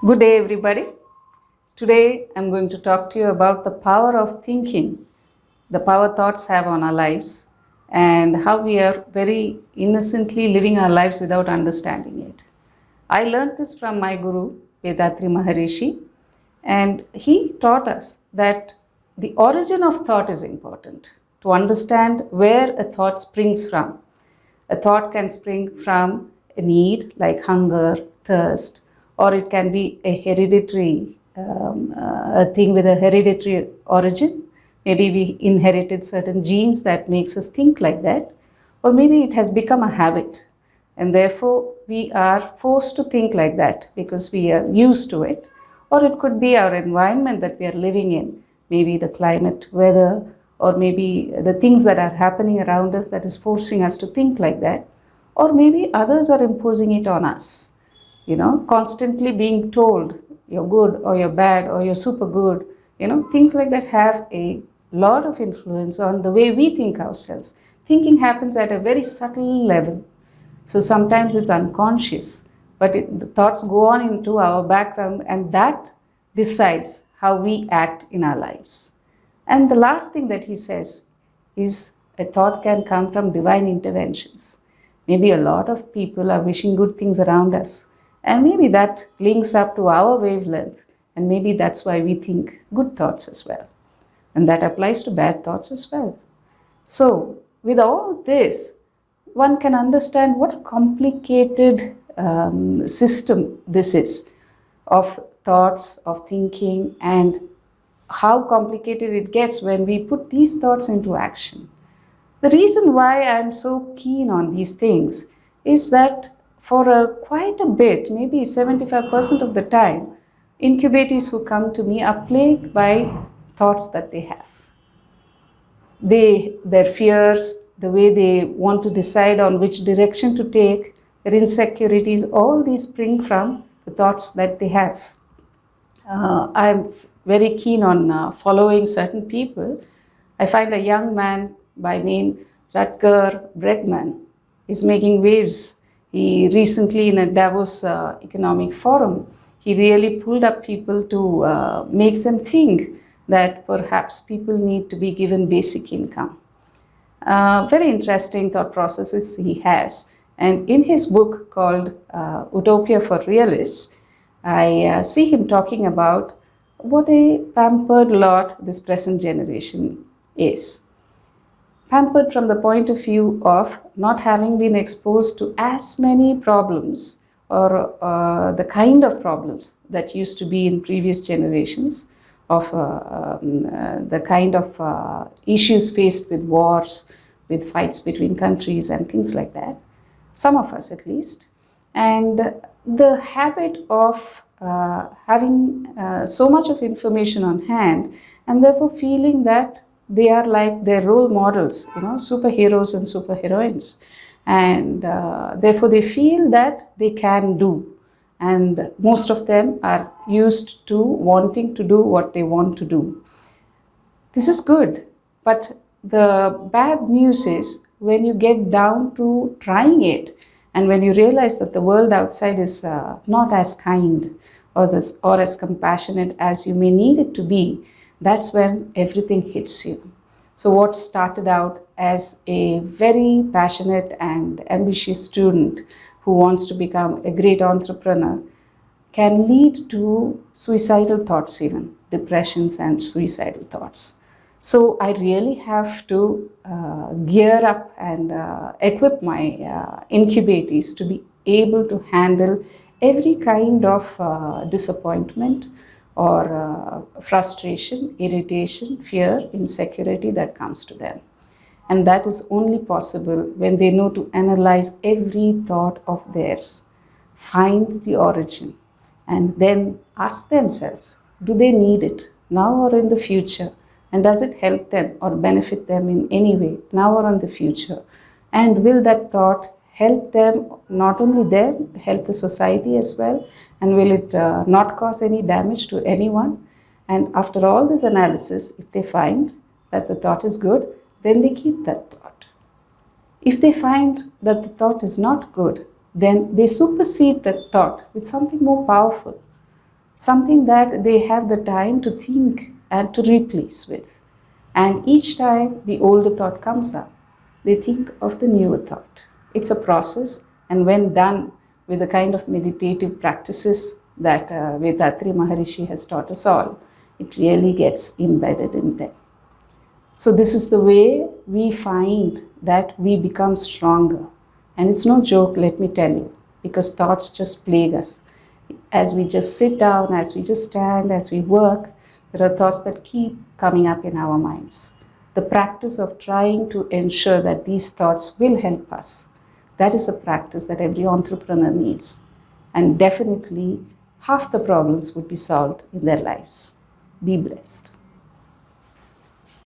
Good day, everybody. Today, I'm going to talk to you about the power of thinking, the power thoughts have on our lives, and how we are very innocently living our lives without understanding it. I learned this from my guru, Vedatri Maharishi, and he taught us that the origin of thought is important to understand where a thought springs from. A thought can spring from a need like hunger, thirst, or it can be a hereditary a thing with a hereditary origin. Maybe we inherited certain genes that makes us think like that, or maybe it has become a habit, and therefore we are forced to think like that because we are used to it. Or it could be our environment that we are living in, maybe the climate, weather, or maybe the things that are happening around us that is forcing us to think like that. Or maybe others are imposing it on us, constantly being told you're good or you're bad or you're super good. Things like that have a lot of influence on the way we think ourselves. Thinking happens at a very subtle level. So sometimes it's unconscious, but the thoughts go on into our background, and that decides how we act in our lives. And the last thing that he says is a thought can come from divine interventions. Maybe a lot of people are wishing good things around us, and maybe that links up to our wavelength, and maybe that's why we think good thoughts as well. And that applies to bad thoughts as well. So with all this, one can understand what a complicated system this is of thoughts, of thinking, and how complicated it gets when we put these thoughts into action. The reason why I'm so keen on these things is that for quite a bit, maybe 75% of the time, incubatees who come to me are plagued by thoughts that they have. Their fears, the way they want to decide on which direction to take, their insecurities, all these spring from the thoughts that they have. I'm very keen on following certain people. I find a young man by name Rutger Bregman is making waves. He recently in a Davos economic forum, he really pulled up people to make them think that perhaps people need to be given basic income. Very interesting thought processes he has. And in his book called Utopia for Realists, I see him talking about what a pampered lot this present generation is. Pampered from the point of view of not having been exposed to as many problems or the kind of problems that used to be in previous generations of the kind of issues faced with wars, with fights between countries and things like that. Some of us at least. And the habit of having so much of information on hand, and therefore feeling that they are like their role models, superheroes and superheroines. And therefore they feel that they can do. And most of them are used to wanting to do what they want to do. This is good, but the bad news is when you get down to trying it, and when you realize that the world outside is not as kind or as compassionate as you may need it to be, that's when everything hits you. So what started out as a very passionate and ambitious student who wants to become a great entrepreneur can lead to suicidal thoughts, even depressions and suicidal thoughts. So I really have to gear up and equip my incubatees to be able to handle every kind of disappointment or frustration, irritation, fear, insecurity that comes to them. And that is only possible when they know to analyze every thought of theirs, find the origin, and then ask themselves, do they need it now or in the future? And does it help them or benefit them in any way, now or in the future? And will that thought help them, not only them, help the society as well? And will it not cause any damage to anyone? And after all this analysis, if they find that the thought is good, then they keep that thought. If they find that the thought is not good, then they supersede that thought with something more powerful. something that they have the time to think and to replace with. And each time the older thought comes up, they think of the newer thought. It's a process, and when done with the kind of meditative practices that Vethathiri Maharishi has taught us all, it really gets embedded in them. So this is the way we find that we become stronger. And it's no joke, let me tell you, because thoughts just plague us. As we just sit down, as we just stand, as we work, there are thoughts that keep coming up in our minds. The practice of trying to ensure that these thoughts will help us, that is a practice that every entrepreneur needs. And definitely half the problems would be solved in their lives. Be blessed.